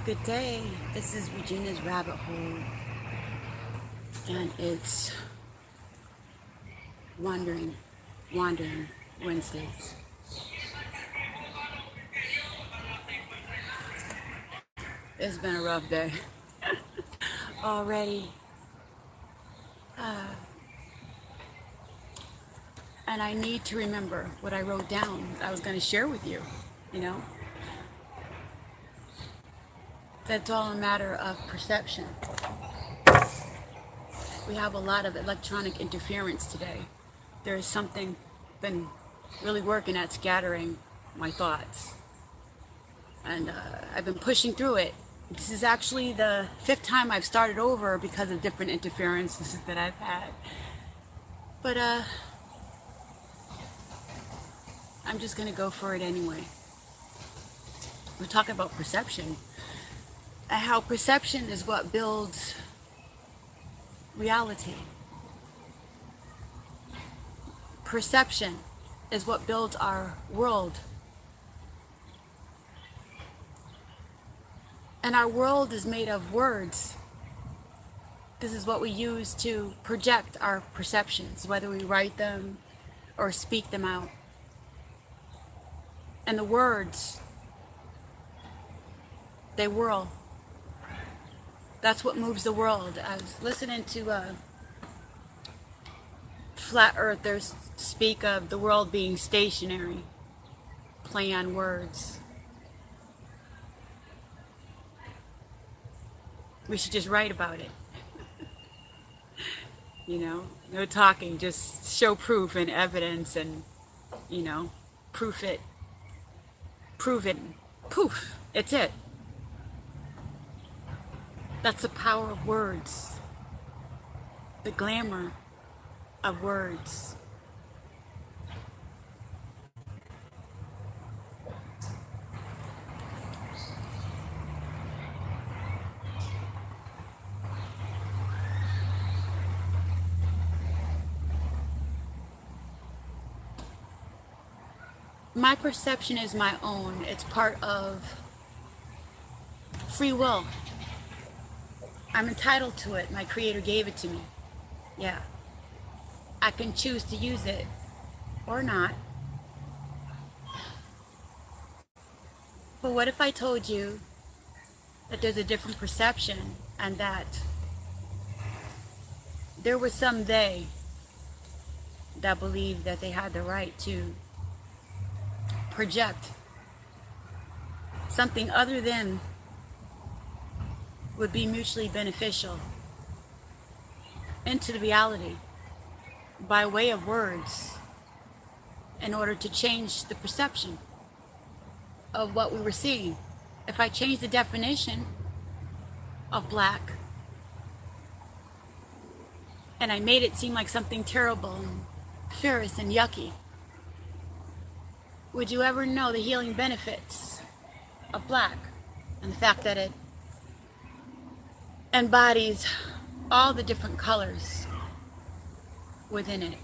Good day. This is Regina's Rabbit Hole, and it's Wandering Wednesdays. It's been a rough day already, and I need to remember what I wrote down I was going to share with you. You know, that's all a matter of perception. We have a lot of electronic interference today. There's something been really working at scattering my thoughts, and I've been pushing through it. This is actually the 5th time I've started over because of different interferences that I've had. But I'm just gonna go for it anyway. We're talking about perception, and how perception is what builds reality. Perception is what builds our world. And our world is made of words. This is what we use to project our perceptions, whether we write them or speak them out. And the words, they whirl. That's what moves the world. I was listening to flat earthers speak of the world being stationary, play on words. We should just write about it. No talking, just show proof and evidence and, prove it, poof, it's it. That's the power of words, the glamour of words. My perception is my own. It's part of free will. I'm entitled to it. My creator gave it to me. Yeah. I can choose to use it or not. But what if I told you that there's a different perception, and that there was some they that believed that they had the right to project something other than would be mutually beneficial into the reality by way of words in order to change the perception of what we were seeing. If I change the definition of black and I made it seem like something terrible and fierce and yucky, would you ever know the healing benefits of black and the fact that it embodies all the different colors within it,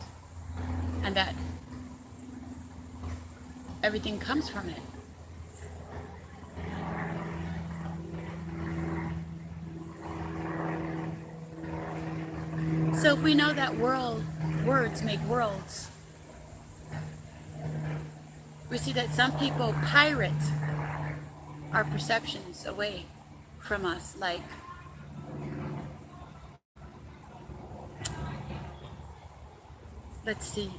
and that everything comes from it? So if we know that words make worlds, we see that some people pirate our perceptions away from us, like let's see.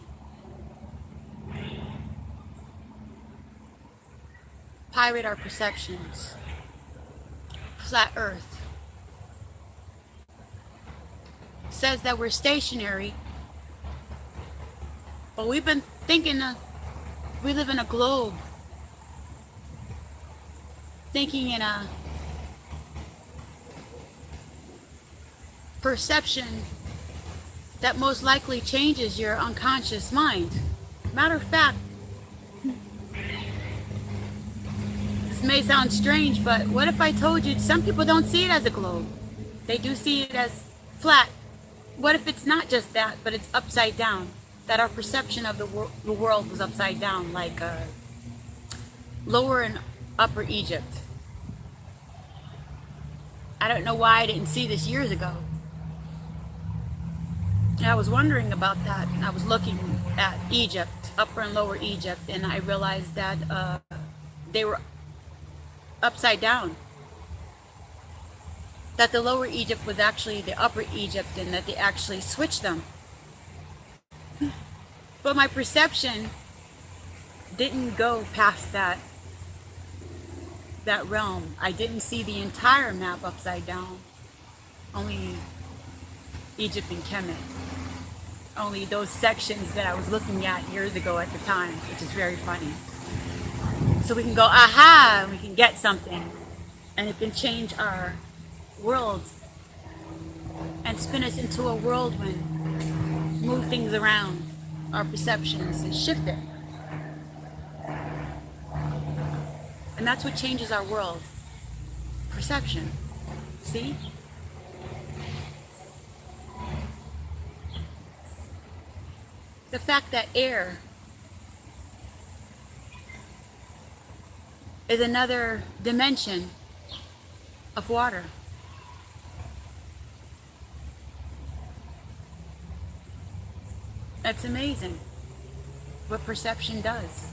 Pirate our perceptions. Flat Earth says that we're stationary, but we've been thinking we live in a globe, thinking in a perception that most likely changes your unconscious mind. Matter of fact, this may sound strange, but what if I told you some people don't see it as a globe? They do see it as flat. What if it's not just that, but it's upside down? That our perception of the world was upside down, like Lower and Upper Egypt. I don't know why I didn't see this years ago. And I was wondering about that, and I was looking at Egypt, Upper and Lower Egypt, and I realized that they were upside down. That the Lower Egypt was actually the Upper Egypt, and that they actually switched them. But my perception didn't go past that realm. I didn't see the entire map upside down. Only Egypt and Kemet. Only those sections that I was looking at years ago at the time, which is very funny. So we can go, aha, we can get something. And it can change our world and spin us into a whirlwind, move things around, our perceptions, and shift it. And that's what changes our world. Perception. See? The fact that air is another dimension of water. That's amazing what perception does.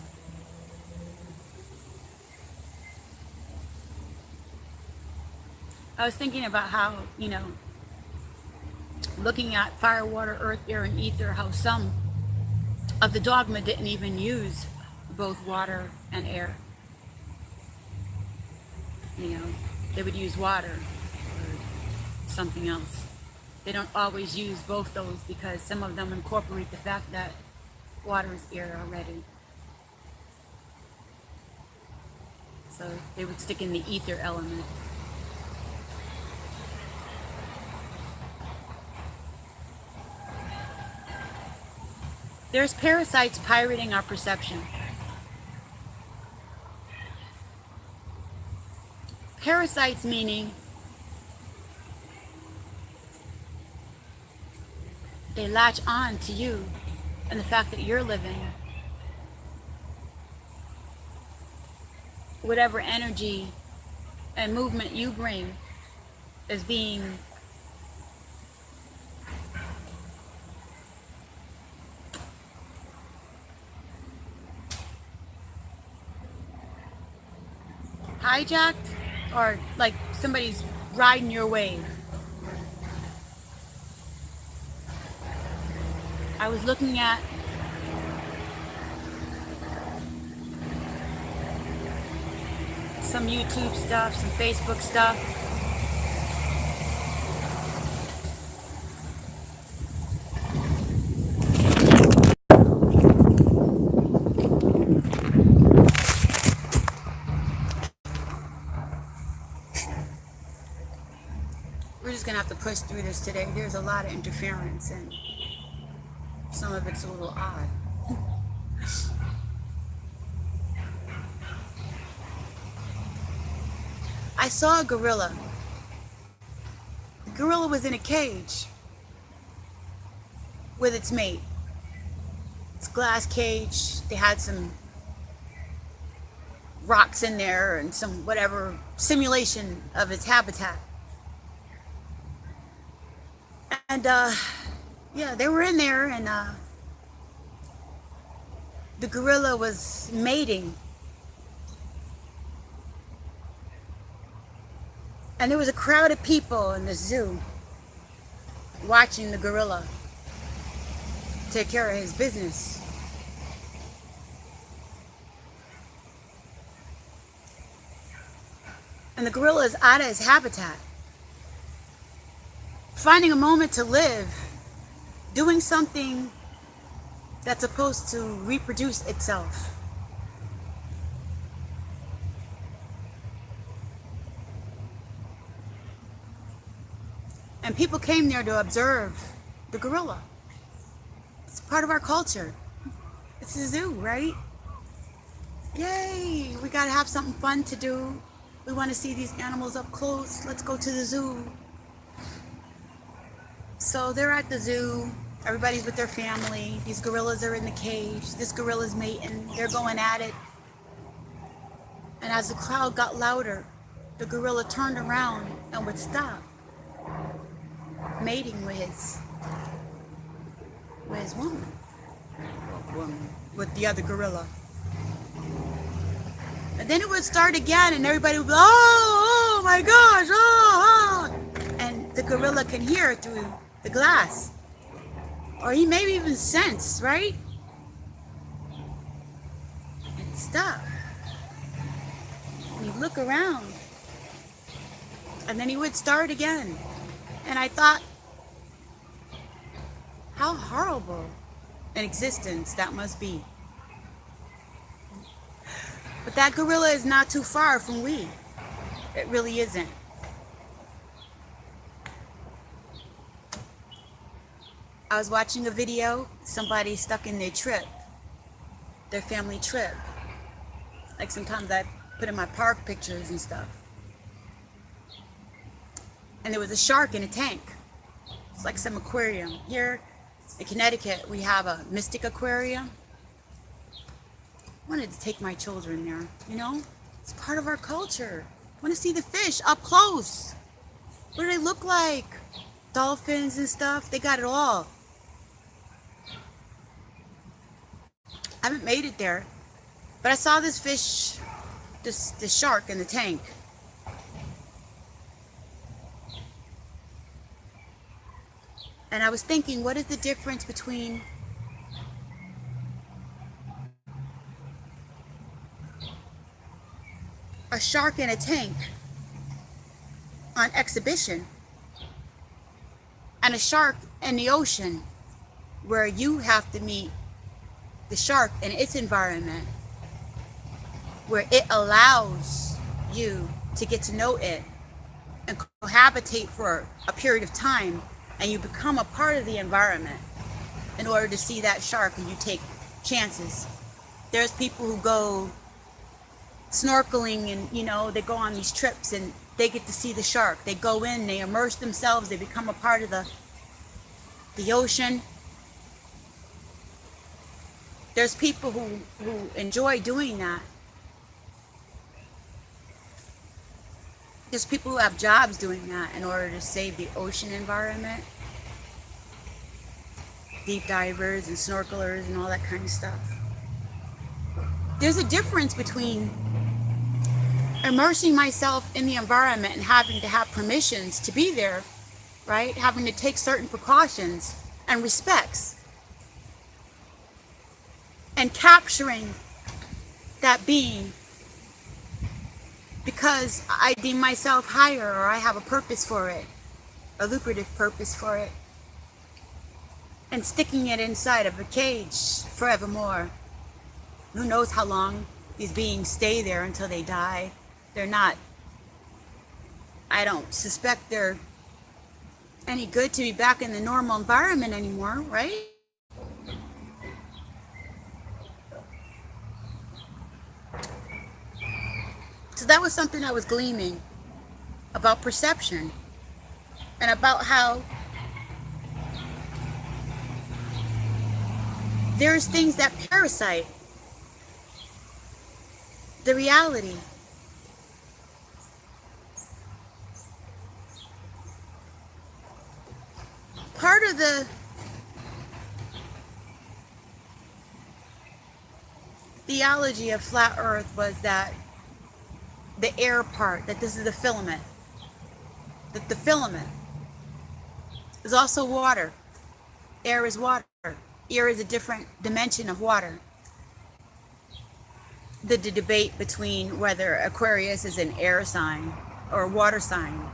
I was thinking about how, looking at fire, water, earth, air, and ether, how some of the dogma didn't even use both water and air. They would use water or something else. They don't always use both those because some of them incorporate the fact that water is air already. So they would stick in the ether element. There's parasites pirating our perception. Parasites meaning they latch on to you and the fact that you're living. Whatever energy and movement you bring is being hijacked, or like somebody's riding your wave. I was looking at some YouTube stuff, some Facebook stuff. We're just gonna have to push through this today. There's a lot of interference and some of it's a little odd. I saw a gorilla. The gorilla was in a cage with its mate. It's a glass cage. They had some rocks in there and some whatever simulation of its habitat. And yeah, they were in there, and the gorilla was mating. And there was a crowd of people in the zoo watching the gorilla take care of his business. And the gorilla is out of his habitat, finding a moment to live, doing something that's supposed to reproduce itself. And people came there to observe the gorilla. It's part of our culture. It's a zoo, right? Yay, we gotta have something fun to do. We want to see these animals up close. Let's go to the zoo. So they're at the zoo. Everybody's with their family. These gorillas are in the cage. This gorilla's mating. They're going at it. And as the crowd got louder, the gorilla turned around and would stop mating with his woman, with the other gorilla. And then it would start again, and everybody would be, oh my gosh, oh. And the gorilla can hear through the glass. Or he maybe even sense, right? And stop. And he'd look around. And then he would start again. And I thought, how horrible an existence that must be. But that gorilla is not too far from we. It really isn't. I was watching a video, somebody stuck in their trip, their family trip. Like sometimes I put in my park pictures and stuff. And there was a shark in a tank. It's like some aquarium. Here in Connecticut, we have a Mystic Aquarium. I wanted to take my children there, you know? It's part of our culture. I want to see the fish up close. What do they look like? Dolphins and stuff, they got it all. I haven't made it there, but I saw this fish, this shark in the tank. And I was thinking, what is the difference between a shark in a tank on exhibition and a shark in the ocean where you have to meet the shark in its environment, where it allows you to get to know it and cohabitate for a period of time, and you become a part of the environment in order to see that shark, and you take chances. There's people who go snorkeling and, you know, they go on these trips and they get to see the shark. They go in, they immerse themselves, they become a part of the ocean. There's people who enjoy doing that. There's people who have jobs doing that in order to save the ocean environment. Deep divers and snorkelers and all that kind of stuff. There's a difference between immersing myself in the environment and having to have permissions to be there, right? Having to take certain precautions and respects. And capturing that being because I deem myself higher, or I have a purpose for it, a lucrative purpose for it, and sticking it inside of a cage forevermore. Who knows how long these beings stay there until they die. They're not, I don't suspect they're any good to be back in the normal environment anymore, right? So that was something I was gleaming about perception and about how there's things that parasite the reality. Part of the theology of flat earth was that the air part, that this is the filament, that the filament is also water. Air is water. Air is a different dimension of water. The debate between whether Aquarius is an air sign or a water sign.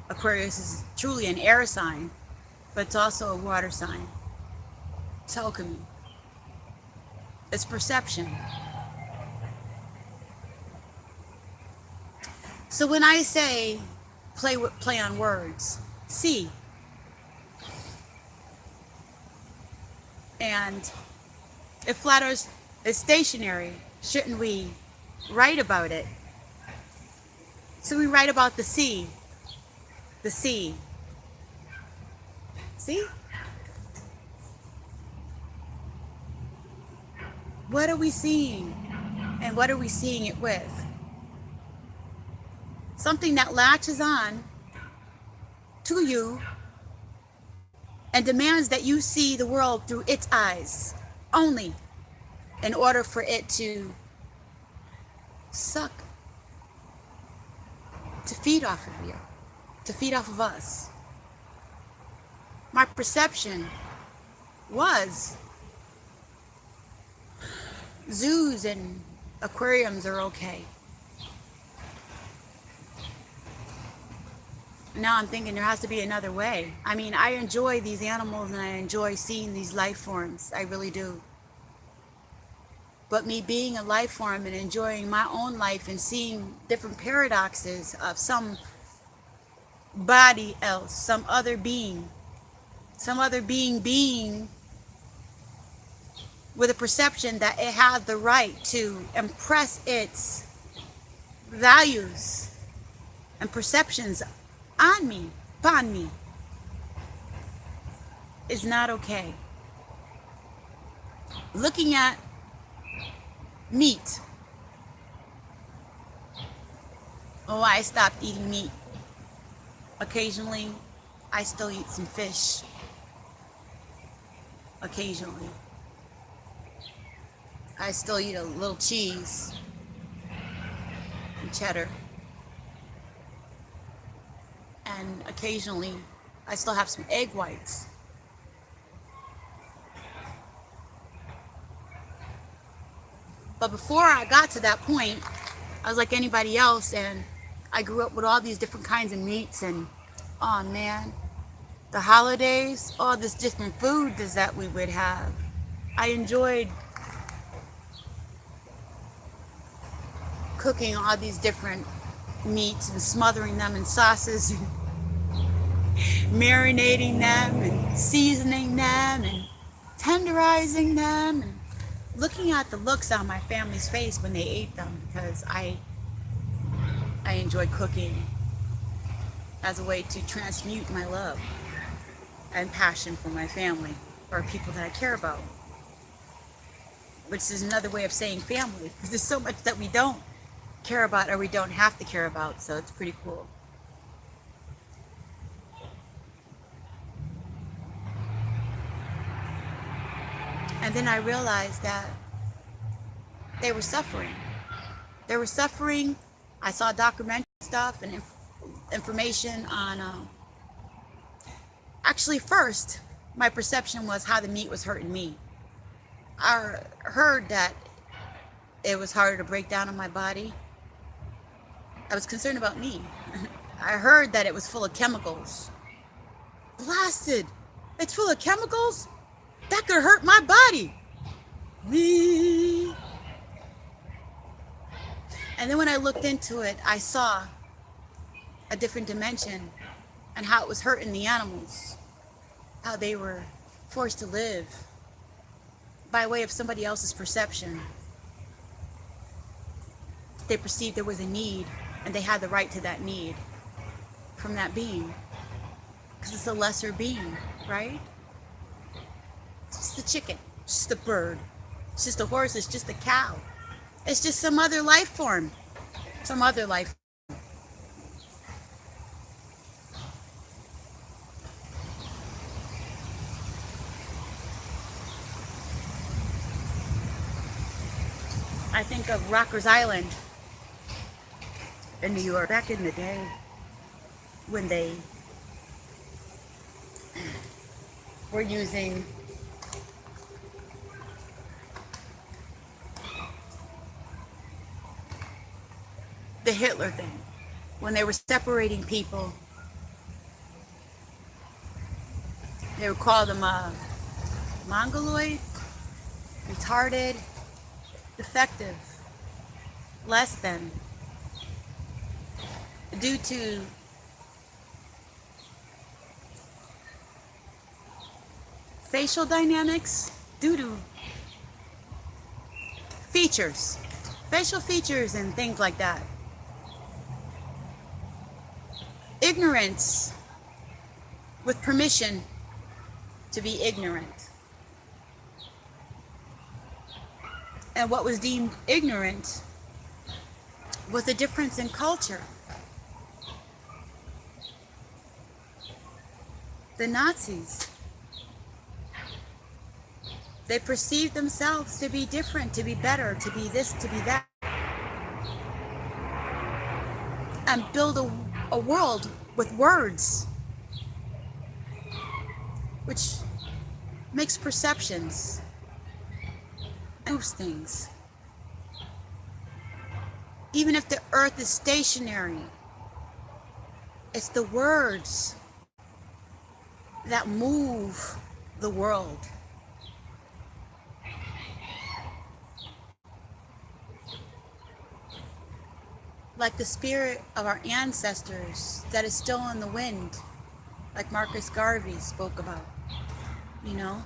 Aquarius is truly an air sign, but it's also a water sign. It's alchemy. It's perception. So when I say play on words, see, and if flat earth is stationary, shouldn't we write about it? So we write about the sea. The sea. See? What are we seeing? And what are we seeing it with? something that latches on to you and demands that you see the world through its eyes only in order for it to suck, to feed off of you, to feed off of us. My perception was zoos and aquariums are okay. Now I'm thinking there has to be another way. I mean, I enjoy these animals and I enjoy seeing these life forms. I really do. But me being a life form and enjoying my own life and seeing different paradoxes of some body else, some other being with a perception that it has the right to impress its values and perceptions on me, upon me, is not okay. Looking at meat. Oh, I stopped eating meat. Occasionally, I still eat some fish. Occasionally. I still eat a little cheese and cheddar. And occasionally, I still have some egg whites. But before I got to that point, I was like anybody else, and I grew up with all these different kinds of meats, and oh man, the holidays, all this different food that we would have. I enjoyed cooking all these different meats and smothering them in sauces and marinating them and seasoning them and tenderizing them and looking at the looks on my family's face when they ate them, because I enjoy cooking as a way to transmute my love and passion for my family or people that I care about, which is another way of saying family, because there's so much that we don't care about or we don't have to care about, so it's pretty cool. And then I realized that they were suffering. They were suffering. I saw documentary stuff and information on, actually first, my perception was how the meat was hurting me. I heard that it was harder to break down in my body. I was concerned about me. I heard that it was full of chemicals. Blasted! It's full of chemicals? That could hurt my body. Me. And then when I looked into it, I saw a different dimension and how it was hurting the animals, how they were forced to live by way of somebody else's perception. They perceived there was a need, and they had the right to that need from that being, because it's a lesser being, right? It's just a chicken, it's just a bird, it's just a horse, it's just a cow. It's just some other life form. Some other life. I think of Rockers Island in New York back in the day when they were using the Hitler thing, when they were separating people. They would call them mongoloid, retarded, defective, less than, due to facial dynamics, due to features, facial features and things like that. Ignorance with permission to be ignorant. And what was deemed ignorant was the difference in culture. the Nazis. They perceived themselves to be different, to be better, to be this, to be that, and build a world with words, which makes perceptions, moves things. Even if the earth is stationary, it's the words that move the world. Like the spirit of our ancestors that is still in the wind, like Marcus Garvey spoke about, you know?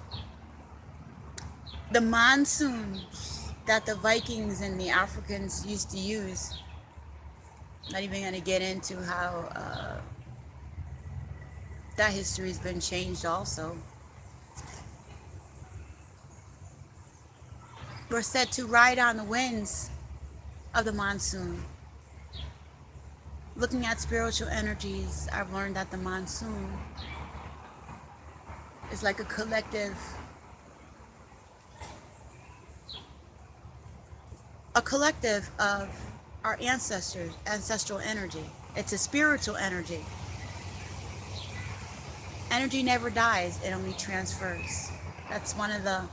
The monsoons that the Vikings and the Africans used to use. Not even going to get into how that history has been changed also. We're said to ride on the winds of the monsoon. Looking at spiritual energies, I've learned that the monsoon is like a collective, of our ancestors, ancestral energy. It's a spiritual energy. Energy never dies, it only transfers. That's one of the,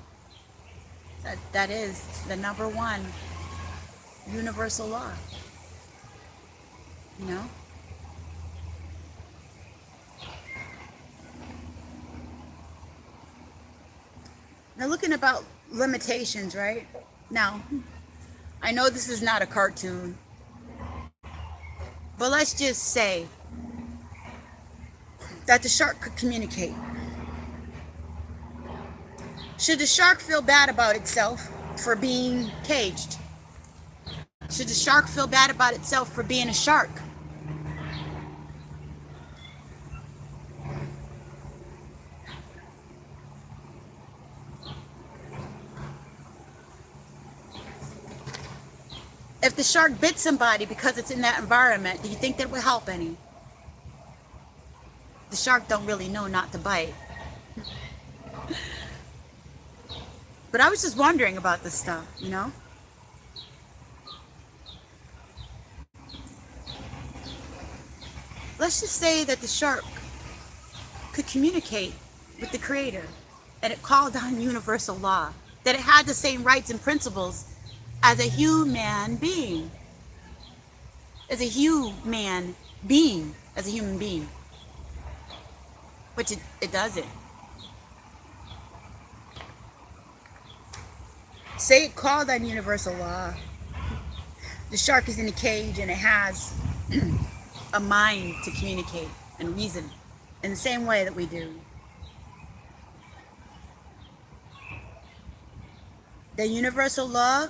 that is the number one universal law. You know? Now looking about limitations, right? Now, I know this is not a cartoon, but let's just say that the shark could communicate. Should the shark feel bad about itself for being caged? Should the shark feel bad about itself for being a shark? If the shark bit somebody because it's in that environment, do you think that would help any? The shark don't really know not to bite. But I was just wondering about this stuff, you know? Let's just say that the shark could communicate with the Creator, and it called on universal law, that it had the same rights and principles as a human being. As a human being. As a human being. Which it doesn't. Say it called on universal law. The shark is in a cage and it has a mind to communicate and reason in the same way that we do. The universal law,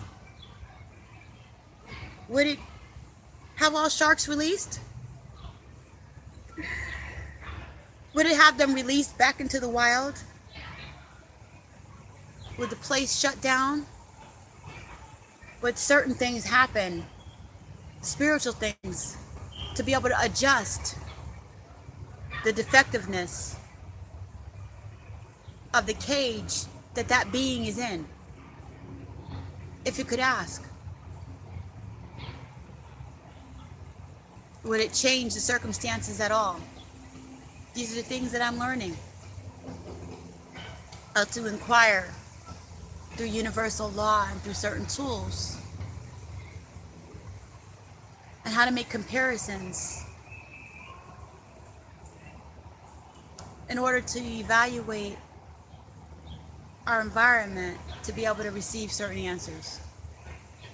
would it have all sharks released? Would it have them released back into the wild? Would the place shut down? Would certain things happen, spiritual things, to be able to adjust the defectiveness of the cage that that being is in? If you could ask. Would it change the circumstances at all? These are the things that I'm learning. How to inquire through universal law and through certain tools. And how to make comparisons in order to evaluate our environment to be able to receive certain answers.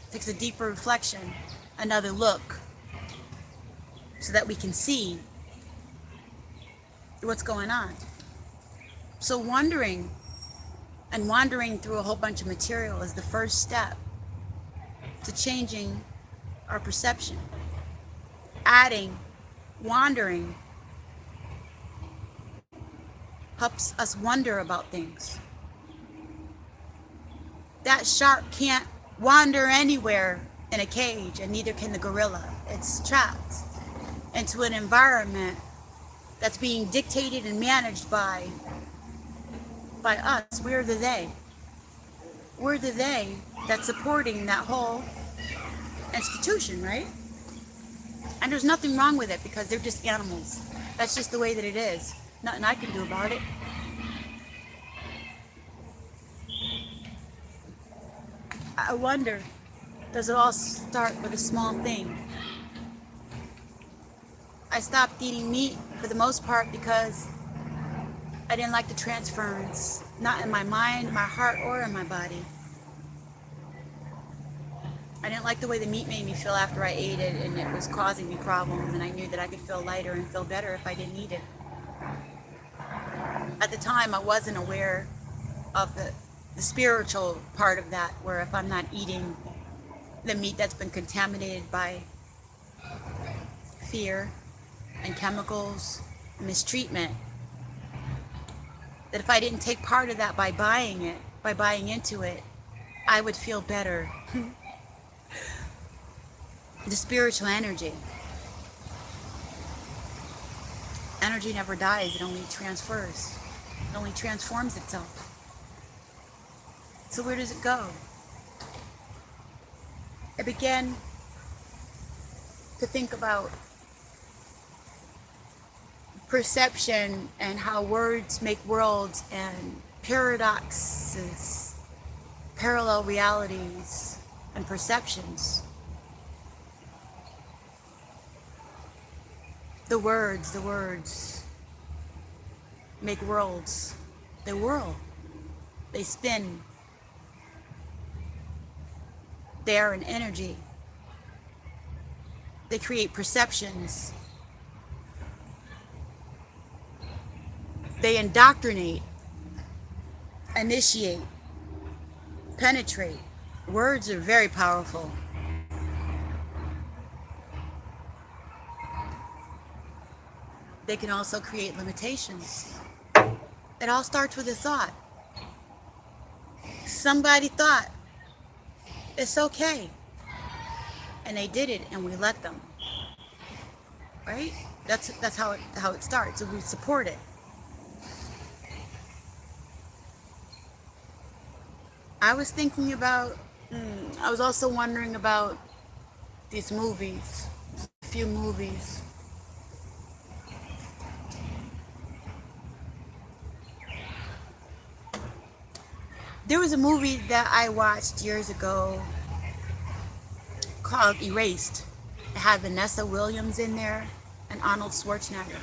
It takes a deeper reflection, another look, so that we can see what's going on. So wandering through a whole bunch of material is the first step to changing our perception. Wandering helps us wonder about things. That shark can't wander anywhere in a cage, and neither can the gorilla. It's trapped into an environment that's being dictated and managed by us. We're the they. We're the they that's supporting that whole institution, right? And there's nothing wrong with it because they're just animals. That's just the way that it is. Nothing I can do about it. I wonder, does it all start with a small thing? I stopped eating meat for the most part because I didn't like the transference, not in my mind, my heart, or in my body. I didn't like the way the meat made me feel after I ate it, and it was causing me problems, and I knew that I could feel lighter and feel better if I didn't eat it. At the time, I wasn't aware of the spiritual part of that, where if I'm not eating the meat that's been contaminated by fear and chemicals and mistreatment, that if I didn't take part of that by buying it, by buying into it, I would feel better. The spiritual energy. Energy never dies, it only transfers. It only transforms itself. So where does it go? I began to think about perception and how words make worlds and paradoxes, parallel realities and perceptions. The words make worlds. They whirl. They spin. They are an energy. They create perceptions. They indoctrinate, initiate, penetrate. Words are very powerful. They can also create limitations. It all starts with a thought. Somebody thought, it's okay. And they did it, and we let them. Right? That's how it starts, and we support it. I was thinking about, I was also wondering about these movies, a few movies. There was a movie that I watched years ago called Erased. It had Vanessa Williams in there and Arnold Schwarzenegger.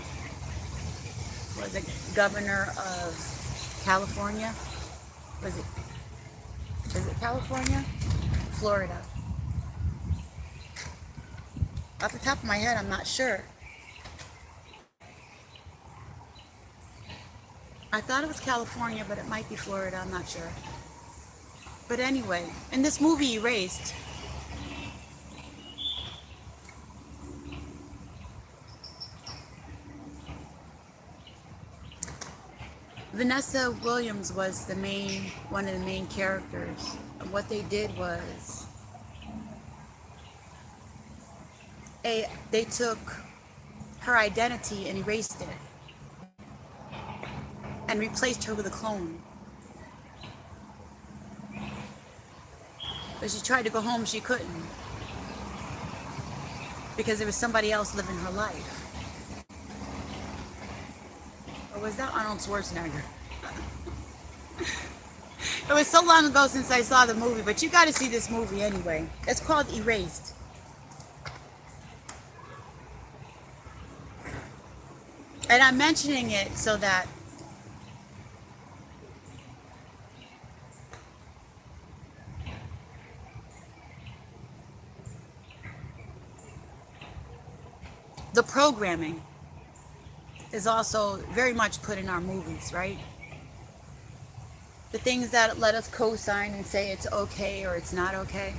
Was it governor of California? Was it California? Florida. Off the top of my head, I'm not sure. I thought it was California, but it might be Florida, I'm not sure. But anyway, in this movie Erased, Vanessa Williams was one of the main characters. And what they did was they took her identity and erased it and replaced her with a clone. But she tried to go home, she couldn't, because there was somebody else living her life. Or was that Arnold Schwarzenegger? It was so long ago since I saw the movie, but you got to see this movie anyway. It's called Erased. And I'm mentioning it so that the programming is also very much put in our movies, right? The things that let us co-sign and say it's okay or it's not okay.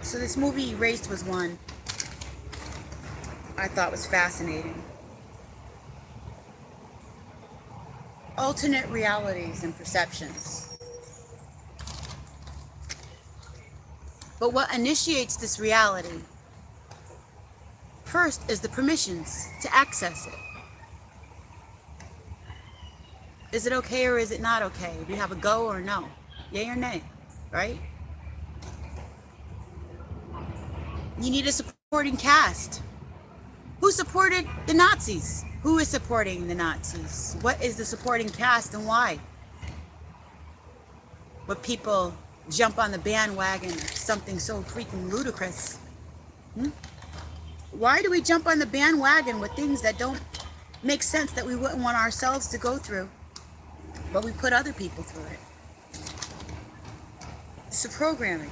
So this movie Erased was one I thought was fascinating. Alternate realities and perceptions. But what initiates this reality First is the permissions to access it. Is it okay or is it not okay? Do you have a go or no? Yay or nay, right? You need a supporting cast. Who supported the Nazis? Who is supporting the Nazis? What is the supporting cast and why? Would people jump on the bandwagon of something so freaking ludicrous? Why do we jump on the bandwagon with things that don't make sense, that we wouldn't want ourselves to go through, but we put other people through it? It's a programming.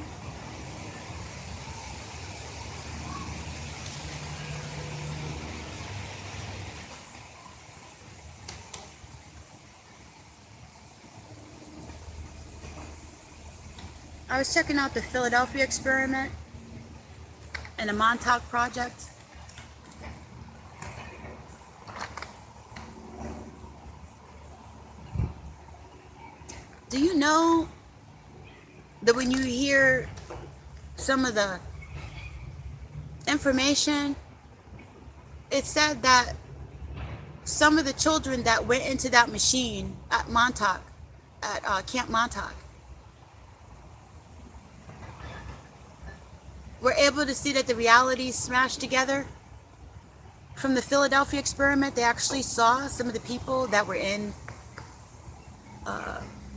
I was checking out the Philadelphia experiment and the Montauk Project. Do you know that when you hear some of the information, it said that some of the children that went into that machine at Montauk, at Camp Montauk, were able to see that the realities smashed together? From the Philadelphia experiment, they actually saw some of the people that were in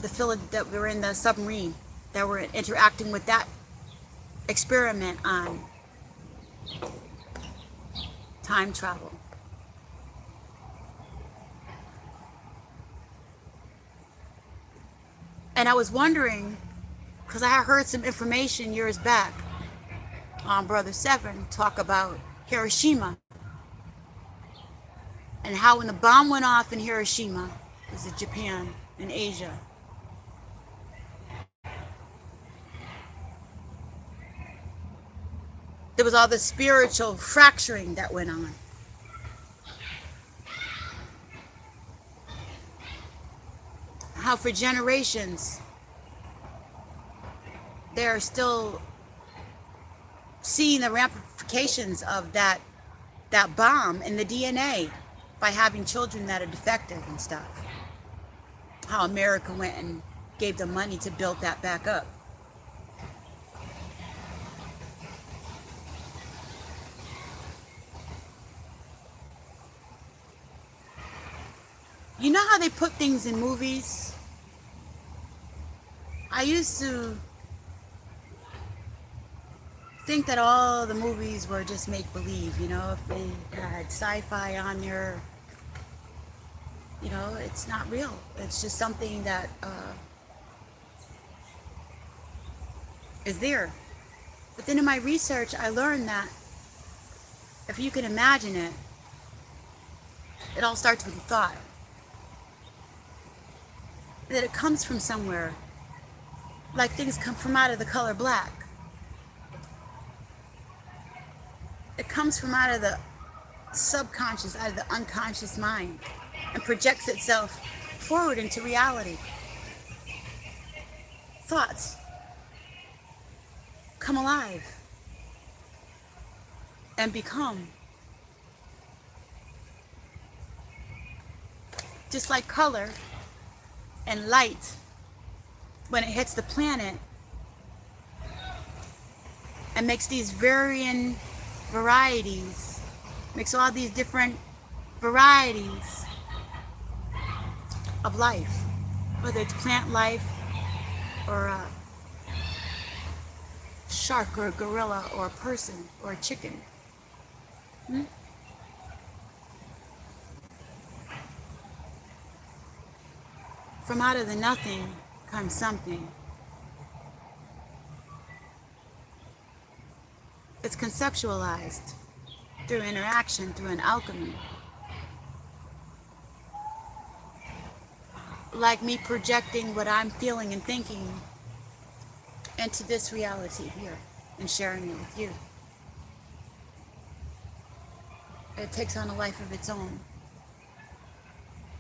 the submarine, that were interacting with that experiment on time travel. And I was wondering, because I had heard some information years back on Brother Seven talk about Hiroshima, and how when the bomb went off in Hiroshima, this is Japan and Asia, there was all this spiritual fracturing that went on. How for generations they're still seeing the ramifications of that bomb in the DNA by having children that are defective and stuff. How America went and gave them money to build that back up. You know how they put things in movies? I used to think that all the movies were just make-believe, you know, if they had sci-fi on there, you know, it's not real. It's just something that is there. But then in my research, I learned that if you can imagine it, it all starts with a thought. That it comes from somewhere, like things come from out of the color black. It comes from out of the subconscious, out of the unconscious mind, and projects itself forward into reality. Thoughts come alive and become. Just like color and light, when it hits the planet and makes these varying varieties, makes all these different varieties of life, whether it's plant life or a shark or a gorilla or a person or a chicken. From out of the nothing comes something. It's conceptualized through interaction, through an alchemy. Like me projecting what I'm feeling and thinking into this reality here and sharing it with you. It takes on a life of its own.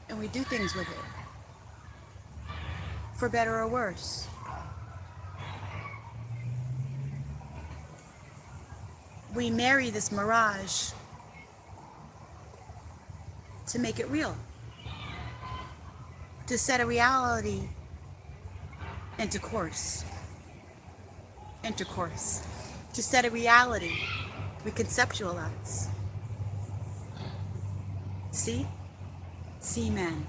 And we do things with it, for better or worse. We marry this mirage to make it real, to set a reality into course, intercourse, to set a reality we conceptualize. See? See men.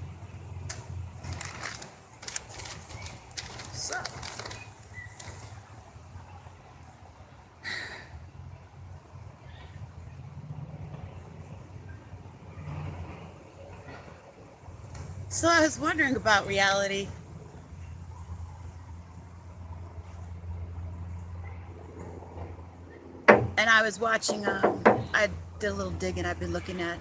So I was wondering about reality. And I was watching, I did a little digging. I've been looking at,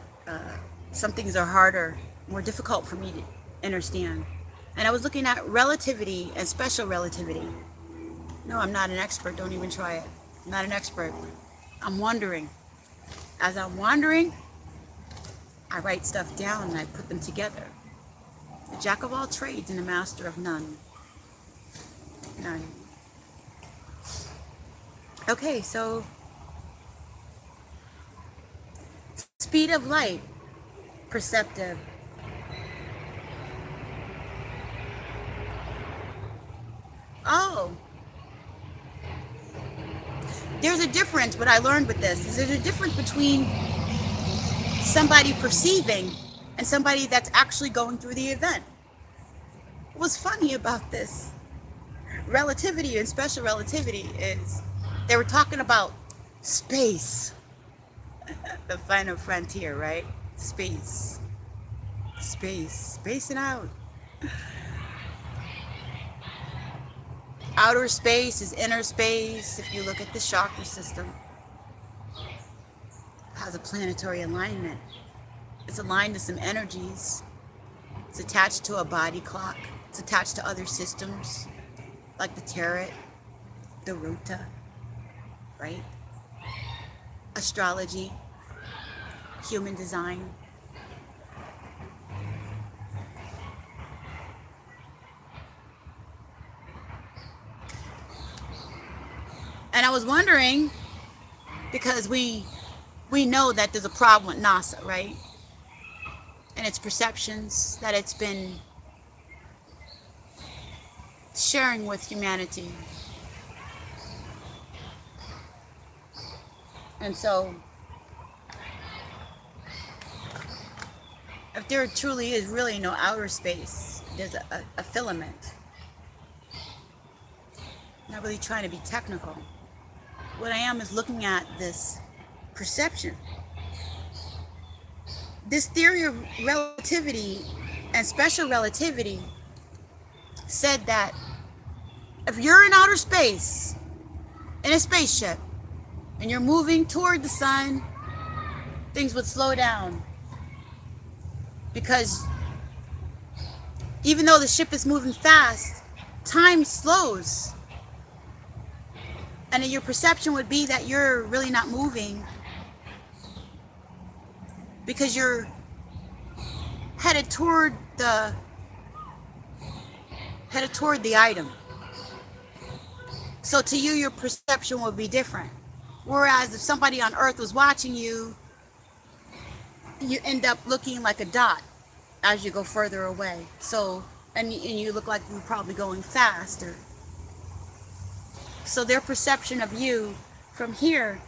some things are harder, more difficult for me to understand. And I was looking at relativity and special relativity. No, I'm not an expert. Don't even try it. I'm not an expert. I'm wondering. As I'm wondering, I write stuff down and I put them together. The jack of all trades and the master of none. None. Okay, so speed of light, perceptive. Oh, there's a difference. What I learned with this is there's a difference between somebody perceiving and somebody that's actually going through the event. What's funny about this relativity and special relativity is they were talking about space, the final frontier, right? Space, spacing out. Outer space is inner space. If you look at the chakra system, it has a planetary alignment. It's aligned to some energies. It's attached to a body clock. It's attached to other systems, like the tarot, the ruta, right? Astrology, human design. And I was wondering, because we know that there's a problem with NASA, right? And its perceptions that it's been sharing with humanity. And so, if there truly is really no outer space, there's a filament. Not really trying to be technical. What I am is looking at this perception. This theory of relativity and special relativity said that if you're in outer space, in a spaceship, and you're moving toward the sun, things would slow down. Because even though the ship is moving fast, time slows. And your perception would be that you're really not moving because you're headed toward the item. So to you, your perception would be different. Whereas if somebody on Earth was watching you, you end up looking like a dot as you go further away. So, and you look like you're probably going faster. So their perception of you from here,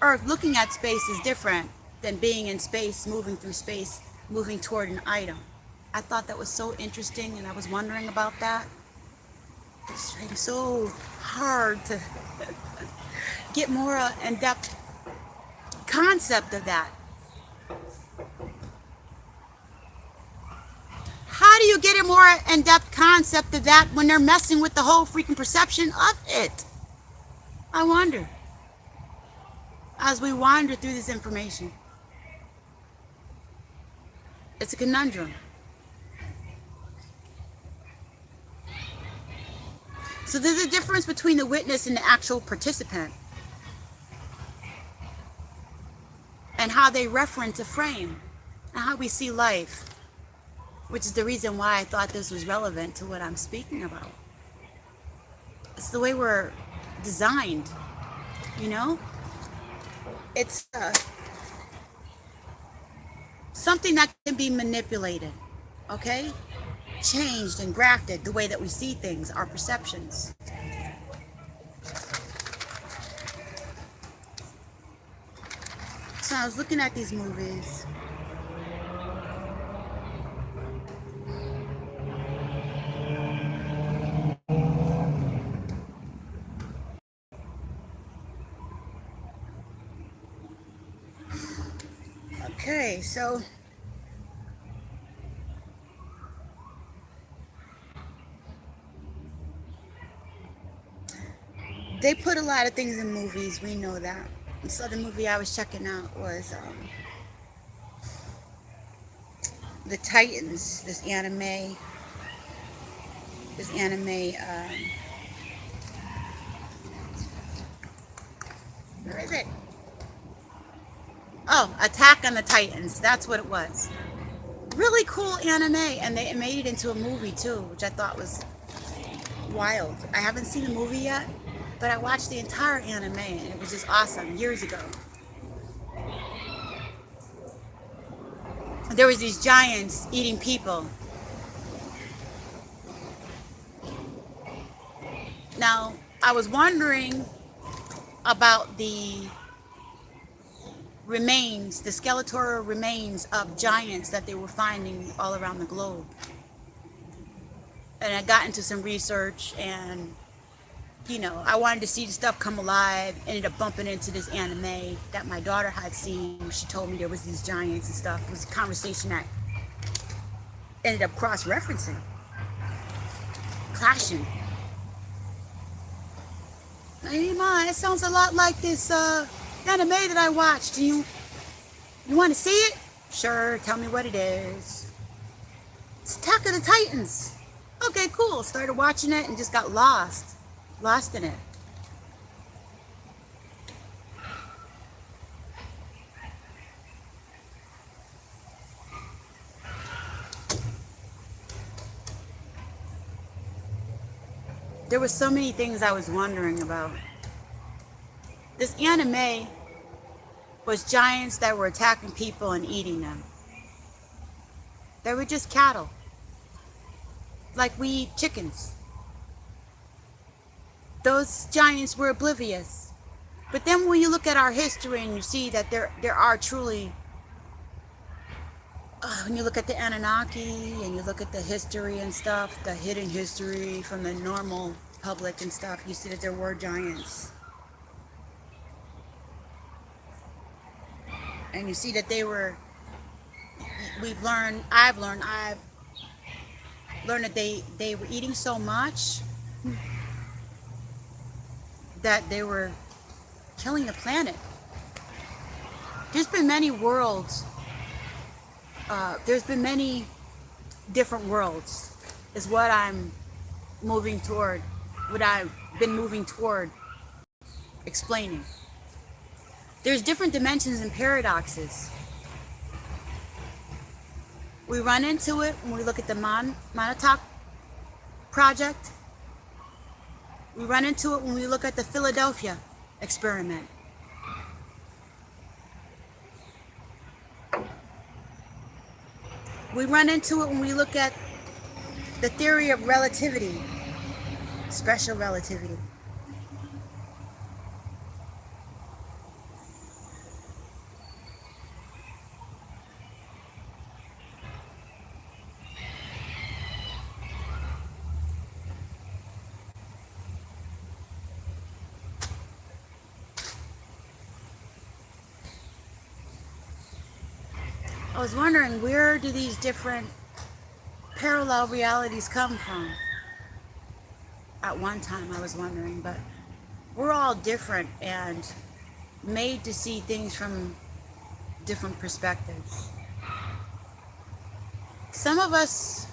Earth looking at space, is different than being in space, moving through space, moving toward an item. I thought that was so interesting, and I was wondering about that. It's so hard to get more in-depth concept of that. How do you get a more in-depth concept of that when they're messing with the whole freaking perception of it? I wonder. As we wander through this information, it's a conundrum. So there's a difference between the witness and the actual participant, and how they reference a frame, and how we see life, which is the reason why I thought this was relevant to what I'm speaking about. It's the way we're designed, you know? It's something that can be manipulated, okay? Changed and grafted the way that we see things, our perceptions. So I was looking at these movies. Okay, so they put a lot of things in movies, we know that. And so the movie I was checking out was The Titans, this anime, where is it? Oh, Attack on the Titans, that's what it was. Really cool anime, and they made it into a movie too, which I thought was wild. I haven't seen the movie yet, but I watched the entire anime and it was just awesome years ago. There was these giants eating people. Now, I was wondering about the remains, the skeletal remains of giants that they were finding all around the globe. And I got into some research and, you know, I wanted to see the stuff come alive. Ended up bumping into this anime that my daughter had seen. She told me there was these giants and stuff. It was a conversation that ended up cross-referencing, clashing. Hey, Ma, it sounds a lot like this anime that I watched. You want to see it? Sure, tell me what it is. It's Attack of the Titans. Okay, cool. Started watching it and just got lost in it. There were so many things I was wondering about. This anime was giants that were attacking people and eating them. They were just cattle. Like we eat chickens. Those giants were oblivious. But then when you look at our history and you see that there are truly, when you look at the Anunnaki and you look at the history and stuff, the hidden history from the normal public and stuff, you see that there were giants. And you see that I've learned that they were eating so much that they were killing the planet. There's been many worlds. There's been many different worlds is what I'm moving toward, what I've been moving toward explaining. There's different dimensions and paradoxes. We run into it when we look at the Montauk Project. We run into it when we look at the Philadelphia experiment. We run into it when we look at the theory of relativity, special relativity. I was wondering, where do these different parallel realities come from? At one time I was wondering, but we're all different and made to see things from different perspectives. Some of us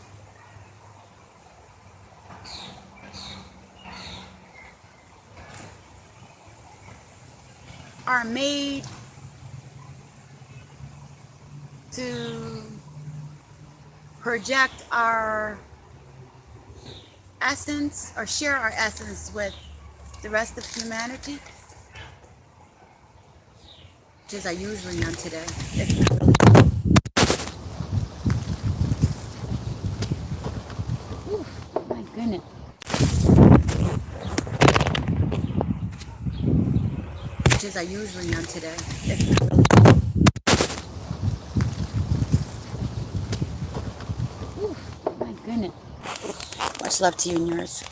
are made to project our essence or share our essence with the rest of humanity, which is I usually am today. It's not really. goodness. Much as I usually am today. It's not really. Oof, my goodness. Much love to you and yours.